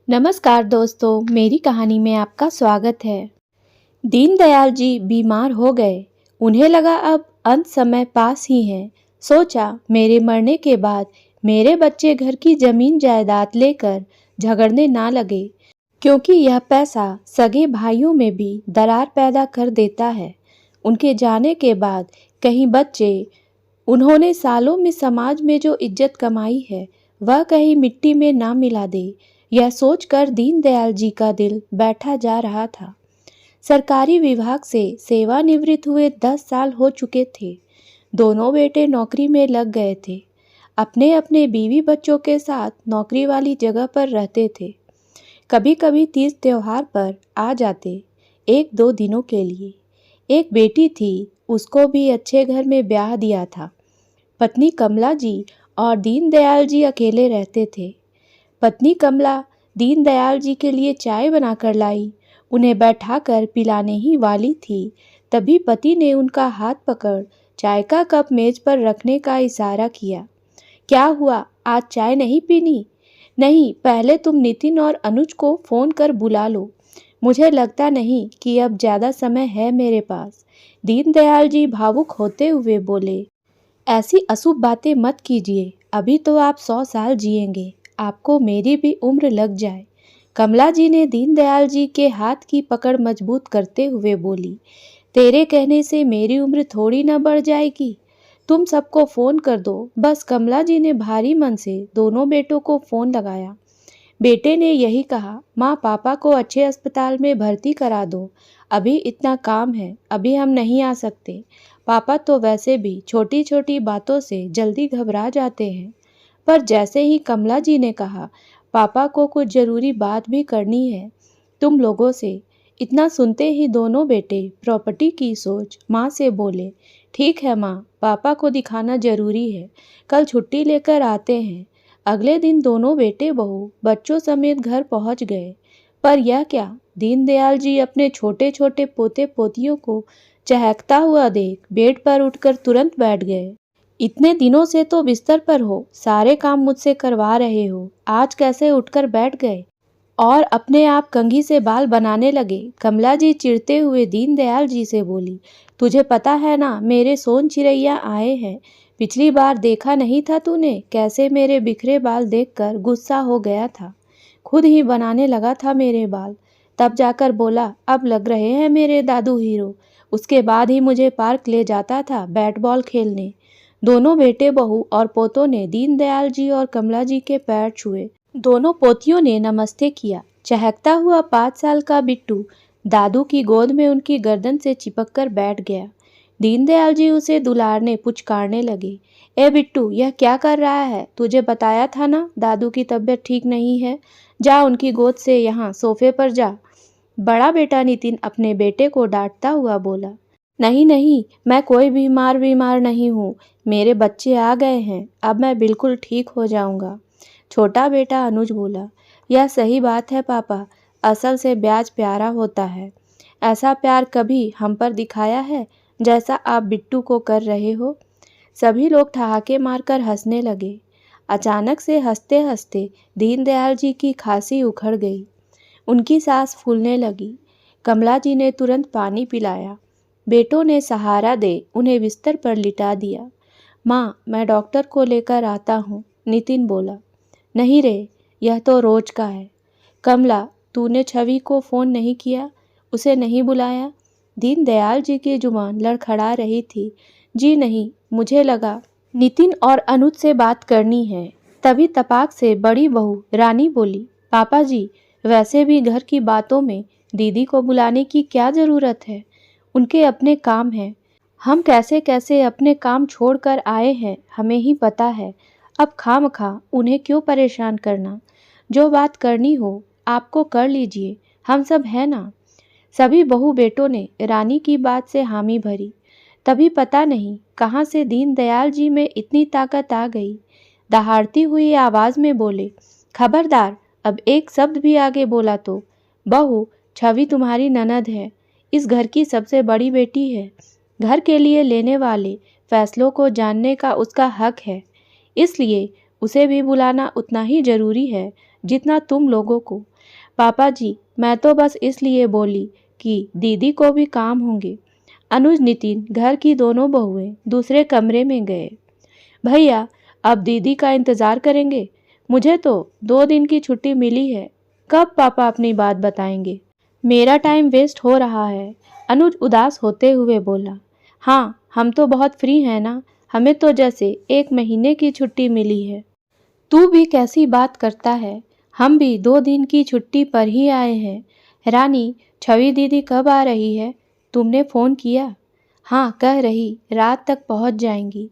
नमस्कार दोस्तों, मेरी कहानी में आपका स्वागत है। दीनदयाल जी बीमार हो गए। उन्हें लगा अब अंत समय पास ही है। सोचा मेरे मरने के बाद मेरे बच्चे घर की जमीन जायदाद लेकर झगड़ने ना लगे, क्योंकि यह पैसा सगे भाइयों में भी दरार पैदा कर देता है। उनके जाने के बाद कहीं बच्चे उन्होंने सालों में समाज में जो इज्जत कमाई है वह कहीं मिट्टी में ना मिला दे, यह सोचकर दीनदयाल जी का दिल बैठा जा रहा था। सरकारी विभाग से सेवानिवृत्त हुए 10 साल हो चुके थे। दोनों बेटे नौकरी में लग गए थे। अपने अपने बीवी बच्चों के साथ नौकरी वाली जगह पर रहते थे। कभी कभी तीज त्योहार पर आ जाते, 1-2 दिनों के लिए। एक बेटी थी, उसको भी अच्छे घर में ब्याह दिया था। पत्नी कमला जी और दीनदयाल जी अकेले रहते थे। पत्नी कमला दीनदयाल जी के लिए चाय बनाकर लाई। उन्हें बैठाकर पिलाने ही वाली थी, तभी पति ने उनका हाथ पकड़ चाय का कप मेज पर रखने का इशारा किया। क्या हुआ, आज चाय नहीं पीनी? नहीं, पहले तुम नितिन और अनुज को फोन कर बुला लो। मुझे लगता नहीं कि अब ज़्यादा समय है मेरे पास। दीनदयाल जी भावुक होते हुए बोले, ऐसी अशुभ बातें मत कीजिए। अभी तो आप 100 साल जिएंगे, आपको मेरी भी उम्र लग जाए। कमला जी ने दीनदयाल जी के हाथ की पकड़ मजबूत करते हुए बोली, तेरे कहने से मेरी उम्र थोड़ी ना बढ़ जाएगी। तुम सबको फ़ोन कर दो। बस कमला जी ने भारी मन से दोनों बेटों को फ़ोन लगाया। बेटे ने यही कहा, माँ पापा को अच्छे अस्पताल में भर्ती करा दो। अभी इतना काम है, अभी हम नहीं आ सकते। पापा तो वैसे भी छोटी छोटी बातों से जल्दी घबरा जाते हैं। पर जैसे ही कमला जी ने कहा, पापा को कुछ ज़रूरी बात भी करनी है तुम लोगों से, इतना सुनते ही दोनों बेटे प्रॉपर्टी की सोच माँ से बोले, ठीक है माँ, पापा को दिखाना ज़रूरी है, कल छुट्टी लेकर आते हैं। अगले दिन दोनों बेटे बहू बच्चों समेत घर पहुंच गए। पर यह क्या, दीनदयाल जी अपने छोटे छोटे पोते पोतियों को चहकता हुआ देख बेड पर उठकर तुरंत बैठ गए। इतने दिनों से तो बिस्तर पर हो, सारे काम मुझसे करवा रहे हो, आज कैसे उठकर बैठ गए? और अपने आप कंघी से बाल बनाने लगे। कमला जी चिढ़ते हुए दीनदयाल जी से बोली, तुझे पता है ना, मेरे सोन चिरैया आए हैं। पिछली बार देखा नहीं था तूने, कैसे मेरे बिखरे बाल देखकर गुस्सा हो गया था। खुद ही बनाने लगा था मेरे बाल। तब जाकर बोला, अब लग रहे हैं मेरे दादू हीरो। उसके बाद ही मुझे पार्क ले जाता था बैट बॉल खेलने। दोनों बेटे बहू और पोतों ने दीनदयाल जी और कमला जी के पैर छुए। दोनों पोतियों ने नमस्ते किया। चहकता हुआ 5 साल का बिट्टू दादू की गोद में उनकी गर्दन से चिपक कर बैठ गया। दीनदयाल जी उसे दुलारने पुचकारने लगे, ए बिट्टू, यह क्या कर रहा है? तुझे बताया था ना दादू की तबीयत ठीक नहीं है, जा उनकी गोद से यहाँ सोफे पर जा। बड़ा बेटा नितिन अपने बेटे को डांटता हुआ बोला, नहीं नहीं, मैं कोई बीमार नहीं हूँ, मेरे बच्चे आ गए हैं, अब मैं बिल्कुल ठीक हो जाऊँगा। छोटा बेटा अनुज बोला, यह सही बात है पापा, असल से ब्याज प्यारा होता है। ऐसा प्यार कभी हम पर दिखाया है जैसा आप बिट्टू को कर रहे हो? सभी लोग ठहाके मारकर हंसने लगे। अचानक से हंसते हंसते दीनदयाल जी की खांसी उखड़ गई। उनकी सांस फूलने लगी। कमला जी ने तुरंत पानी पिलाया। बेटों ने सहारा दे उन्हें बिस्तर पर लिटा दिया। माँ, मैं डॉक्टर को लेकर आता हूँ, नितिन बोला। नहीं रे, यह तो रोज का है। कमला, तूने छवि को फ़ोन नहीं किया, उसे नहीं बुलाया? दीनदयाल जी की जुबान लड़खड़ा रही थी। जी नहीं, मुझे लगा नितिन और अनुज से बात करनी है। तभी तपाक से बड़ी बहू रानी बोली, पापा जी, वैसे भी घर की बातों में दीदी को बुलाने की क्या ज़रूरत है? उनके अपने काम हैं। हम कैसे कैसे अपने काम छोड़कर आए हैं, हमें ही पता है। अब खामखा उन्हें क्यों परेशान करना? जो बात करनी हो आपको कर लीजिए, हम सब हैं ना। सभी बहू बेटों ने रानी की बात से हामी भरी। तभी पता नहीं कहाँ से दीनदयाल जी में इतनी ताकत आ गई। दहाड़ती हुई आवाज़ में बोले, खबरदार, अब एक शब्द भी आगे बोला तो। बहू, छवि तुम्हारी ननद है, इस घर की सबसे बड़ी बेटी है। घर के लिए लेने वाले फैसलों को जानने का उसका हक है, इसलिए उसे भी बुलाना उतना ही जरूरी है जितना तुम लोगों को। पापा जी, मैं तो बस इसलिए बोली कि दीदी को भी काम होंगे। अनुज नितिन घर की दोनों बहुएं दूसरे कमरे में गए। भैया, अब दीदी का इंतज़ार करेंगे? मुझे तो 2 दिन की छुट्टी मिली है। कब पापा अपनी बात बताएंगे? मेरा टाइम वेस्ट हो रहा है, अनुज उदास होते हुए बोला। हाँ, हम तो बहुत फ्री हैं ना, हमें तो जैसे 1 महीने की छुट्टी मिली है। तू भी कैसी बात करता है, हम भी 2 दिन की छुट्टी पर ही आए हैं। रानी, छवि दीदी कब आ रही है? तुमने फ़ोन किया? हाँ, कह रही रात तक पहुंच जाएंगी।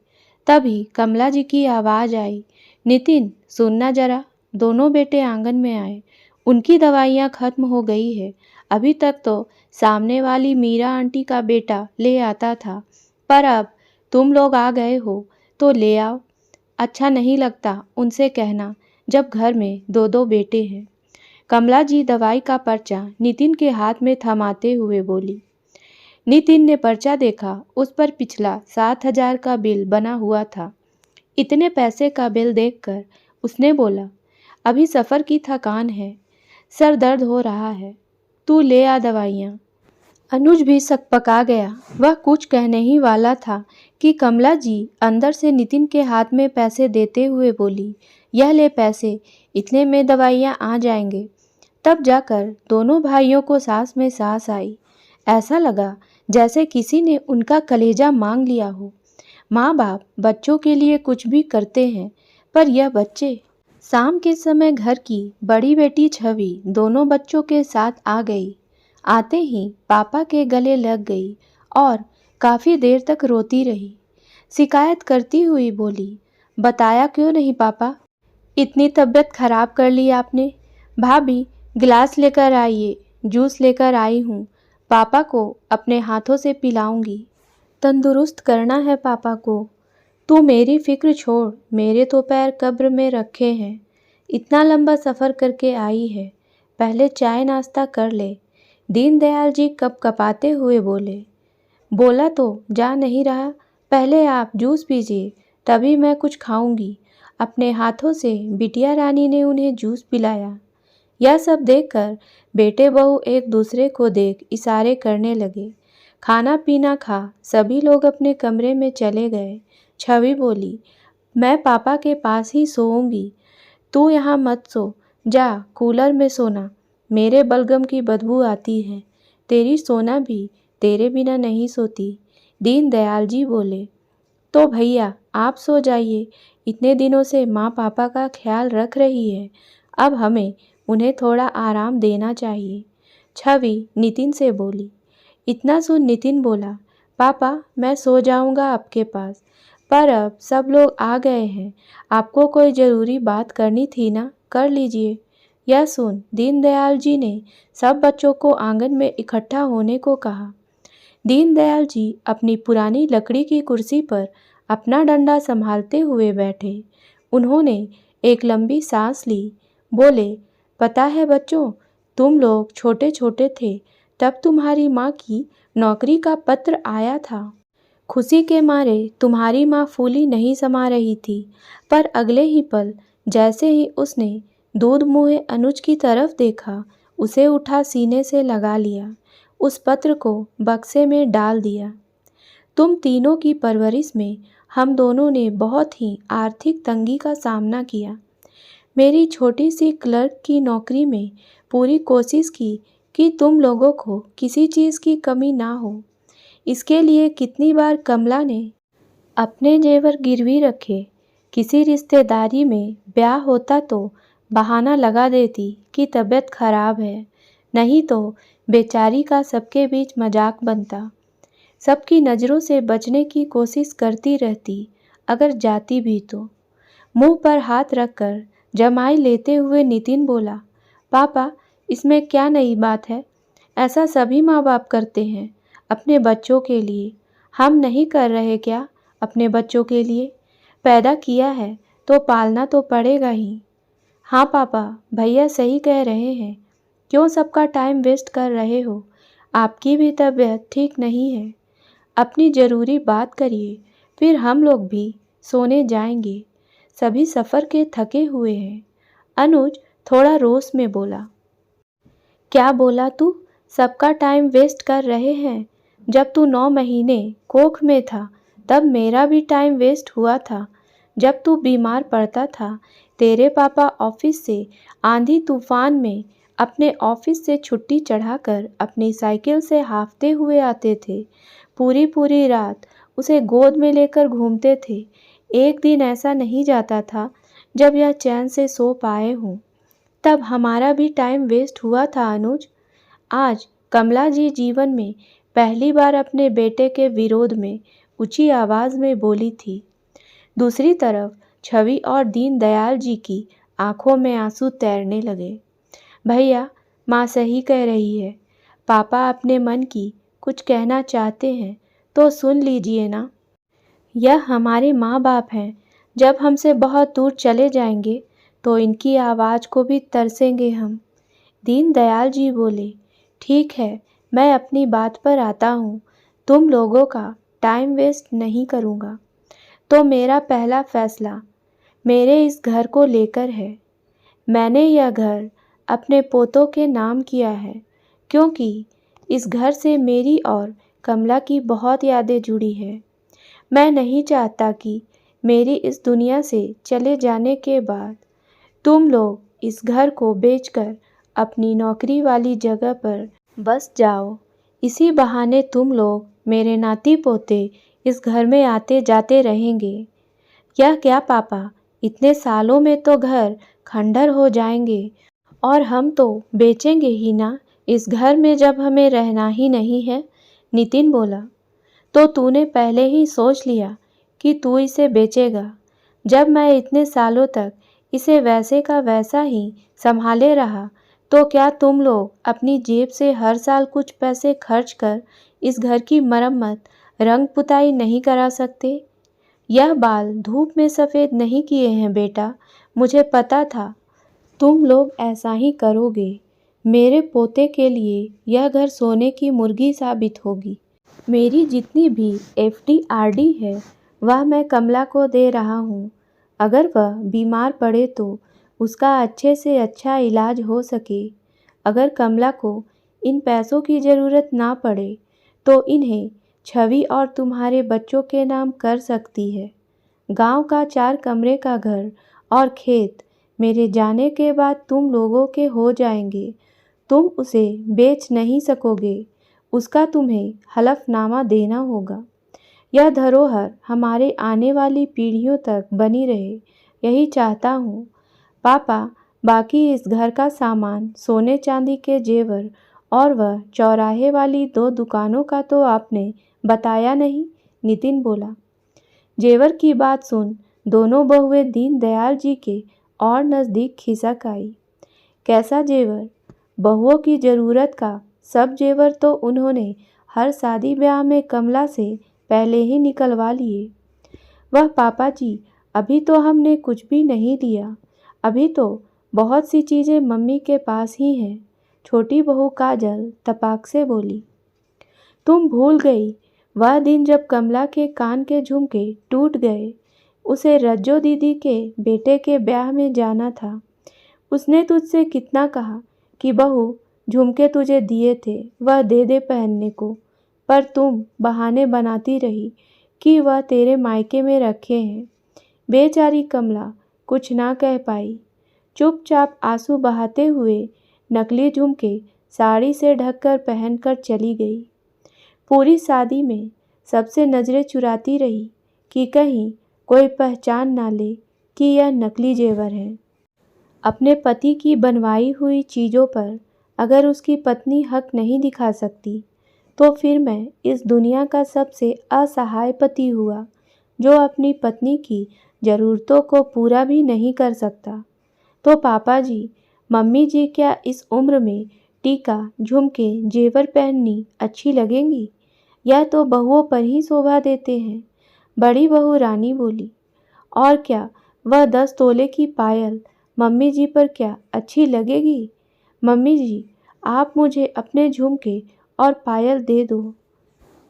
तभी कमला जी की आवाज़ आई, नितिन सुनना जरा। दोनों बेटे आंगन में आए। उनकी दवाइयाँ खत्म हो गई है। अभी तक तो सामने वाली मीरा आंटी का बेटा ले आता था, पर अब तुम लोग आ गए हो तो ले आओ। अच्छा नहीं लगता उनसे कहना जब घर में 2-2 बेटे हैं। कमला जी दवाई का पर्चा नितिन के हाथ में थमाते हुए बोली। नितिन ने पर्चा देखा, उस पर पिछला 7,000 का बिल बना हुआ था। इतने पैसे का बिल देखकर उसने बोला, अभी सफ़र की थकान है, सर दर्द हो रहा है, तू ले आ दवाइयाँ। अनुज भी सकपका गया। वह कुछ कहने ही वाला था कि कमला जी अंदर से नितिन के हाथ में पैसे देते हुए बोली, यह ले पैसे, इतने में दवाइयाँ आ जाएंगे। तब जाकर दोनों भाइयों को सांस में सांस आई। ऐसा लगा जैसे किसी ने उनका कलेजा मांग लिया हो। माँ बाप बच्चों के लिए कुछ भी करते हैं, पर यह बच्चे। शाम के समय घर की बड़ी बेटी छवि दोनों बच्चों के साथ आ गई। आते ही पापा के गले लग गई और काफ़ी देर तक रोती रही। शिकायत करती हुई बोली, बताया क्यों नहीं पापा? इतनी तबीयत खराब कर ली आपने। भाभी, गिलास लेकर आइए, जूस लेकर आई हूँ, पापा को अपने हाथों से पिलाऊंगी। तंदुरुस्त करना है पापा को। तू मेरी फिक्र छोड़, मेरे तो पैर कब्र में रखे हैं। इतना लंबा सफ़र करके आई है, पहले चाय नाश्ता कर ले। दीनदयाल जी कपकपाते हुए बोले। बोला तो जा नहीं रहा, पहले आप जूस पीजिए, तभी मैं कुछ खाऊंगी। अपने हाथों से बिटिया रानी ने उन्हें जूस पिलाया। यह सब देखकर बेटे बहू एक दूसरे को देख इशारे करने लगे। खाना पीना खा सभी लोग अपने कमरे में चले गए। छवि बोली, मैं पापा के पास ही सोऊंगी, तू यहाँ मत सो, जा कूलर में सोना। मेरे बलगम की बदबू आती है, तेरी सोना भी तेरे बिना नहीं सोती। दीनदयाल जी बोले। तो भैया आप सो जाइए, इतने दिनों से माँ पापा का ख्याल रख रही है, अब हमें उन्हें थोड़ा आराम देना चाहिए। छवि नितिन से बोली। इतना सुन नितिन बोला, पापा मैं सो जाऊंगा आपके पास, पर अब सब लोग आ गए हैं, आपको कोई ज़रूरी बात करनी थी ना, कर लीजिए। यह सुन दीनदयाल जी ने सब बच्चों को आंगन में इकट्ठा होने को कहा। दीनदयाल जी अपनी पुरानी लकड़ी की कुर्सी पर अपना डंडा संभालते हुए बैठे। उन्होंने एक लंबी सांस ली। बोले, पता है बच्चों, तुम लोग छोटे छोटे थे तब तुम्हारी माँ की नौकरी का पत्र आया था। खुशी के मारे तुम्हारी माँ फूली नहीं समा रही थी, पर अगले ही पल जैसे ही उसने दूध मुँहे अनुज की तरफ देखा, उसे उठा सीने से लगा लिया, उस पत्र को बक्से में डाल दिया। तुम तीनों की परवरिश में हम दोनों ने बहुत ही आर्थिक तंगी का सामना किया। मेरी छोटी सी क्लर्क की नौकरी में पूरी कोशिश की कि तुम लोगों को किसी चीज़ की कमी ना हो। इसके लिए कितनी बार कमला ने अपने जेवर गिरवी रखे। किसी रिश्तेदारी में ब्याह होता तो बहाना लगा देती कि तबीयत खराब है, नहीं तो बेचारी का सबके बीच मजाक बनता। सबकी नज़रों से बचने की कोशिश करती रहती, अगर जाती भी तो। मुंह पर हाथ रखकर जमाई लेते हुए नितिन बोला, पापा इसमें क्या नई बात है? ऐसा सभी माँ बाप करते हैं अपने बच्चों के लिए। हम नहीं कर रहे क्या अपने बच्चों के लिए? पैदा किया है तो पालना तो पड़ेगा ही। हाँ पापा, भैया सही कह रहे हैं, क्यों सबका टाइम वेस्ट कर रहे हो? आपकी भी तबीयत ठीक नहीं है, अपनी ज़रूरी बात करिए, फिर हम लोग भी सोने जाएंगे। सभी सफ़र के थके हुए हैं। अनुज थोड़ा रोष में बोला। क्या बोला तू? सबका टाइम वेस्ट कर रहे हैं। जब तू 9 महीने कोख में था तब मेरा भी टाइम वेस्ट हुआ था। जब तू बीमार पड़ता था तेरे पापा ऑफिस से आंधी तूफान में अपने ऑफिस से छुट्टी चढ़ाकर अपनी साइकिल से हाँफते हुए आते थे। पूरी पूरी रात उसे गोद में लेकर घूमते थे। एक दिन ऐसा नहीं जाता था जब यह चैन से सो पाए हों। तब हमारा भी टाइम वेस्ट हुआ था अनुज। आज कमला जी जीवन में पहली बार अपने बेटे के विरोध में ऊंची आवाज़ में बोली थी। दूसरी तरफ छवि और दीनदयाल जी की आंखों में आंसू तैरने लगे। भैया, माँ सही कह रही है। पापा अपने मन की कुछ कहना चाहते हैं तो सुन लीजिए ना। यह हमारे माँ बाप हैं। जब हमसे बहुत दूर चले जाएंगे तो इनकी आवाज़ को भी तरसेंगे हम। दीनदयाल जी बोले, ठीक है, मैं अपनी बात पर आता हूँ। तुम लोगों का टाइम वेस्ट नहीं करूँगा। तो मेरा पहला फैसला मेरे इस घर को लेकर है। मैंने यह घर अपने पोतों के नाम किया है क्योंकि इस घर से मेरी और कमला की बहुत यादें जुड़ी हैं। मैं नहीं चाहता कि मेरी इस दुनिया से चले जाने के बाद तुम लोग इस घर को बेचकर अपनी नौकरी वाली जगह पर बस जाओ। इसी बहाने तुम लोग मेरे नाती पोते इस घर में आते जाते रहेंगे। यह क्या पापा, इतने सालों में तो घर खंडर हो जाएंगे और हम तो बेचेंगे ही ना इस घर में जब हमें रहना ही नहीं है। नितिन बोला, तो तूने पहले ही सोच लिया कि तू इसे बेचेगा। जब मैं इतने सालों तक इसे वैसे का वैसा ही संभाले रहा तो क्या तुम लोग अपनी जेब से हर साल कुछ पैसे खर्च कर इस घर की मरम्मत, रंग पुताई नहीं करा सकते? यह बाल धूप में सफ़ेद नहीं किए हैं बेटा। मुझे पता था तुम लोग ऐसा ही करोगे। मेरे पोते के लिए यह घर सोने की मुर्गी साबित होगी। मेरी जितनी भी एफडी आरडी है वह मैं कमला को दे रहा हूँ। अगर वह बीमार पड़े तो उसका अच्छे से अच्छा इलाज हो सके। अगर कमला को इन पैसों की ज़रूरत ना पड़े तो इन्हें छवि और तुम्हारे बच्चों के नाम कर सकती है। गांव का 4 कमरे का घर और खेत मेरे जाने के बाद तुम लोगों के हो जाएंगे। तुम उसे बेच नहीं सकोगे, उसका तुम्हें हलफनामा देना होगा। यह धरोहर हमारे आने वाली पीढ़ियों तक बनी रहे, यही चाहता हूँ। पापा, बाकी इस घर का सामान, सोने चांदी के जेवर और वह चौराहे वाली 2 दुकानों का तो आपने बताया नहीं। नितिन बोला। जेवर की बात सुन दोनों बहुएं दीनदयाल जी के और नज़दीक खिसक आई। कैसा जेवर? बहुओं की ज़रूरत का सब जेवर तो उन्होंने हर शादी ब्याह में कमला से पहले ही निकलवा लिए। वह पापा जी, अभी तो हमने कुछ भी नहीं लिया। अभी तो बहुत सी चीज़ें मम्मी के पास ही हैं। छोटी बहू काजल तपाक से बोली। तुम भूल गई वह दिन जब कमला के कान के झुमके टूट गए। उसे रज्जो दीदी के बेटे के ब्याह में जाना था। उसने तुझसे कितना कहा कि बहू, झुमके तुझे दिए थे वह दे दे पहनने को, पर तुम बहाने बनाती रही कि वह तेरे मायके में रखे हैं। बेचारी कमला कुछ ना कह पाई। चुपचाप आंसू बहाते हुए नकली झुमके साड़ी से ढककर पहनकर चली गई। पूरी शादी में सबसे नज़रें चुराती रही कि कहीं कोई पहचान ना ले कि यह नकली जेवर हैं। अपने पति की बनवाई हुई चीज़ों पर अगर उसकी पत्नी हक नहीं दिखा सकती तो फिर मैं इस दुनिया का सबसे असहाय पति हुआ जो अपनी पत्नी की ज़रूरतों को पूरा भी नहीं कर सकता। तो पापा जी, मम्मी जी क्या इस उम्र में टीका, झुमके, जेवर पहननी अच्छी लगेंगी? यह तो बहुओं पर ही शोभा देते हैं। बड़ी बहू रानी बोली। और क्या वह 10 तोले की पायल मम्मी जी पर क्या अच्छी लगेगी? मम्मी जी, आप मुझे अपने झुमके और पायल दे दो।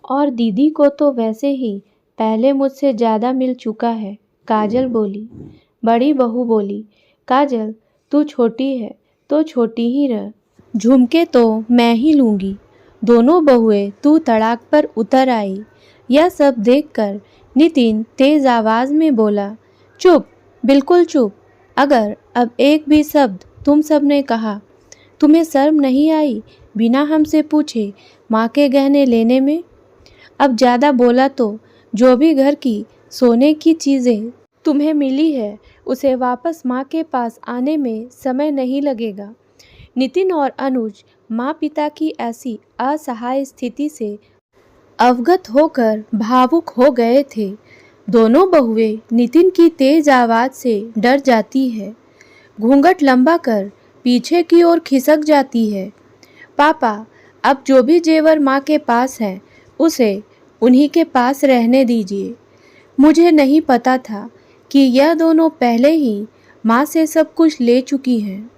और दीदी को तो वैसे ही पहले मुझसे ज़्यादा मिल चुका है, काजल बोली। बड़ी बहू बोली, काजल, तू छोटी है तो छोटी ही रह, झुमके तो मैं ही लूँगी। दोनों बहुएं तू तड़ाक पर उतर आई। यह सब देखकर नितिन तेज आवाज में बोला, चुप, बिल्कुल चुप। अगर अब एक भी शब्द तुम सब ने कहा, तुम्हें शर्म नहीं आई बिना हमसे पूछे माँ के गहने लेने में? अब ज़्यादा बोला तो जो भी घर की सोने की चीज़ें तुम्हें मिली है उसे वापस माँ के पास आने में समय नहीं लगेगा। नितिन और अनुज माँ पिता की ऐसी असहाय स्थिति से अवगत होकर भावुक हो गए थे। दोनों बहुएं नितिन की तेज आवाज से डर जाती है, घूंघट लंबा कर पीछे की ओर खिसक जाती है। पापा, अब जो भी जेवर माँ के पास है उसे उन्हीं के पास रहने दीजिए। मुझे नहीं पता था कि यह दोनों पहले ही माँ से सब कुछ ले चुकी हैं।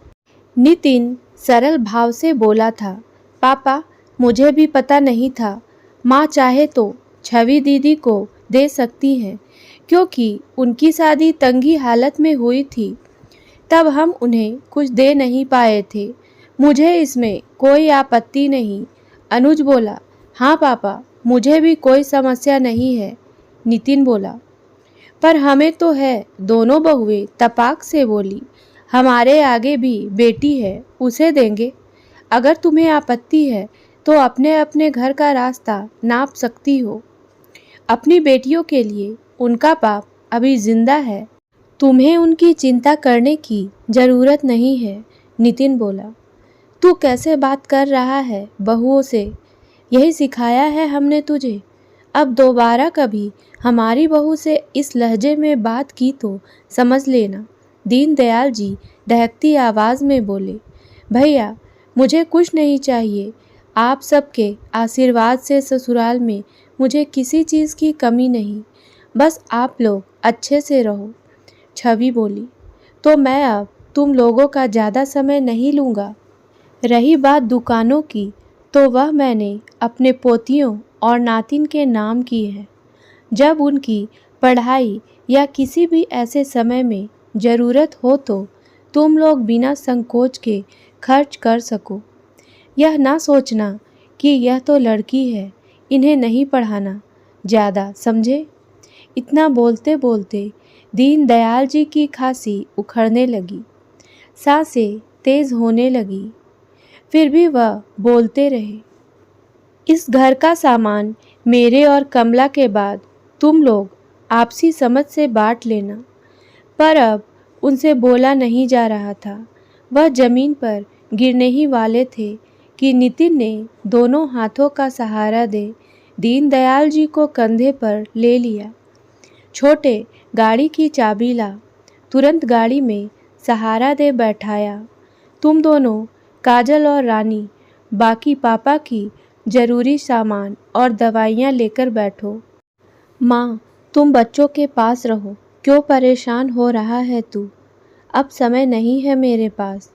नितिन सरल भाव से बोला था, पापा, मुझे भी पता नहीं था। माँ चाहे तो छवि दीदी को दे सकती हैं, क्योंकि उनकी शादी तंगी हालत में हुई थी, तब हम उन्हें कुछ दे नहीं पाए थे। मुझे इसमें कोई आपत्ति नहीं। अनुज बोला, हाँ पापा, मुझे भी कोई समस्या नहीं है। नितिन बोला, पर हमें तो है। दोनों बहुएं तपाक से बोली, हमारे आगे भी बेटी है, उसे देंगे। अगर तुम्हें आपत्ति है तो अपने अपने घर का रास्ता नाप सकती हो। अपनी बेटियों के लिए उनका बाप अभी जिंदा है, तुम्हें उनकी चिंता करने की जरूरत नहीं है। नितिन बोला, तू कैसे बात कर रहा है बहुओं से? यही सिखाया है हमने तुझे। अब दोबारा कभी हमारी बहू से इस लहजे में बात की तो समझ लेना। दीनदयाल जी दहकती आवाज़ में बोले, भैया, मुझे कुछ नहीं चाहिए। आप सबके आशीर्वाद से ससुराल में मुझे किसी चीज़ की कमी नहीं। बस आप लोग अच्छे से रहो। छवि बोली, तो मैं अब तुम लोगों का ज़्यादा समय नहीं लूँगा। रही बात दुकानों की, तो वह मैंने अपने पोतियों और नातिन के नाम की है। जब उनकी पढ़ाई या किसी भी ऐसे समय में ज़रूरत हो तो तुम लोग बिना संकोच के खर्च कर सको। यह ना सोचना कि यह तो लड़की है, इन्हें नहीं पढ़ाना ज़्यादा, समझे? इतना बोलते बोलते दीनदयाल जी की खांसी उखड़ने लगी, सांसें तेज होने लगी, फिर भी वह बोलते रहे, इस घर का सामान मेरे और कमला के बाद तुम लोग आपसी समझ से बांट लेना। पर अब उनसे बोला नहीं जा रहा था। वह जमीन पर गिरने ही वाले थे कि नितिन ने दोनों हाथों का सहारा दे दीनदयाल जी को कंधे पर ले लिया। छोटे, गाड़ी की चाबी ला। तुरंत गाड़ी में सहारा दे बैठाया। तुम दोनों, काजल और रानी, बाकी पापा की ज़रूरी सामान और दवाइयाँ लेकर बैठो। माँ, तुम बच्चों के पास रहो। क्यों परेशान हो रहा है तू? अब समय नहीं है मेरे पास।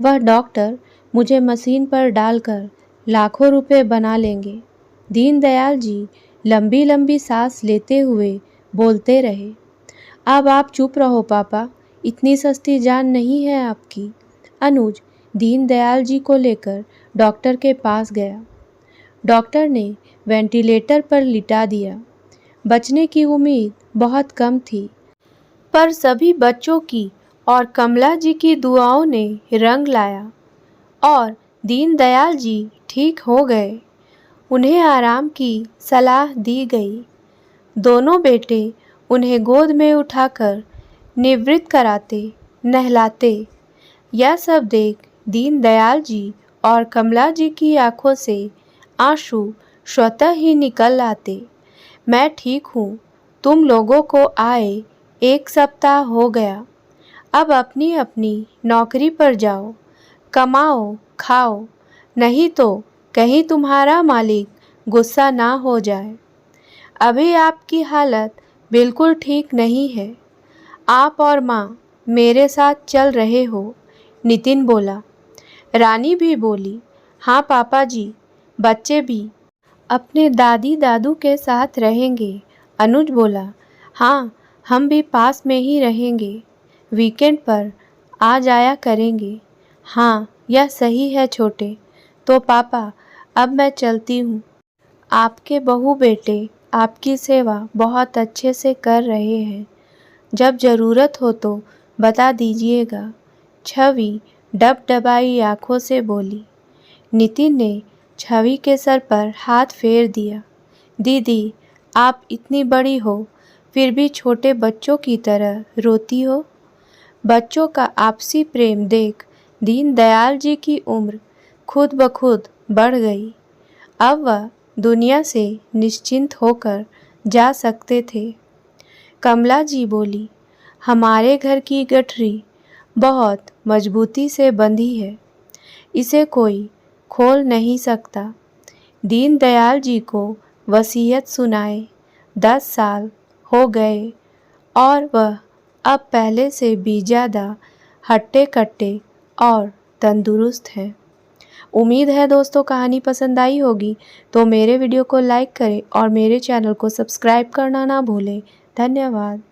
वह डॉक्टर मुझे मशीन पर डालकर लाखों रुपए बना लेंगे। दीनदयाल जी लंबी लंबी सांस लेते हुए बोलते रहे। अब आप चुप रहो पापा, इतनी सस्ती जान नहीं है आपकी। अनुज दीनदयाल जी को लेकर डॉक्टर के पास गया। डॉक्टर ने वेंटिलेटर पर लिटा दिया। बचने की उम्मीद बहुत कम थी, पर सभी बच्चों की और कमला जी की दुआओं ने रंग लाया और दीनदयाल जी ठीक हो गए। उन्हें आराम की सलाह दी गई। दोनों बेटे उन्हें गोद में उठाकर निवृत्त कराते, नहलाते। यह सब देख दीनदयाल जी और कमला जी की आंखों से आंसू स्वतः ही निकल आते। मैं ठीक हूँ, तुम लोगों को आए 1 सप्ताह हो गया। अब अपनी अपनी नौकरी पर जाओ, कमाओ, खाओ, नहीं तो कहीं तुम्हारा मालिक गुस्सा ना हो जाए। अभी आपकी हालत बिल्कुल ठीक नहीं है। आप और माँ मेरे साथ चल रहे हो। नितिन बोला। रानी भी बोली, हाँ पापा जी, बच्चे भी अपने दादी दादू के साथ रहेंगे। अनुज बोला, हाँ, हम भी पास में ही रहेंगे। वीकेंड पर आ जाया करेंगे। हाँ, यह सही है छोटे। तो पापा, अब मैं चलती हूँ। आपके बहू बेटे आपकी सेवा बहुत अच्छे से कर रहे हैं। जब ज़रूरत हो तो बता दीजिएगा। छवि डबडबाई आंखों से बोली। नितिन ने छवि के सर पर हाथ फेर दिया। दीदी, आप इतनी बड़ी हो, फिर भी छोटे बच्चों की तरह रोती हो। बच्चों का आपसी प्रेम देख दीनदयाल जी की उम्र खुद ब खुद बढ़ गई। अब वह दुनिया से निश्चिंत होकर जा सकते थे। कमला जी बोली, हमारे घर की गठरी बहुत मजबूती से बंधी है, इसे कोई खोल नहीं सकता। दीनदयाल जी को वसीयत सुनाए 10 साल हो गए और वह अब पहले से भी ज़्यादा हट्टे कट्टे और तंदुरुस्त हैं। उम्मीद है दोस्तों कहानी पसंद आई होगी, तो मेरे वीडियो को लाइक करें और मेरे चैनल को सब्सक्राइब करना ना भूलें। धन्यवाद।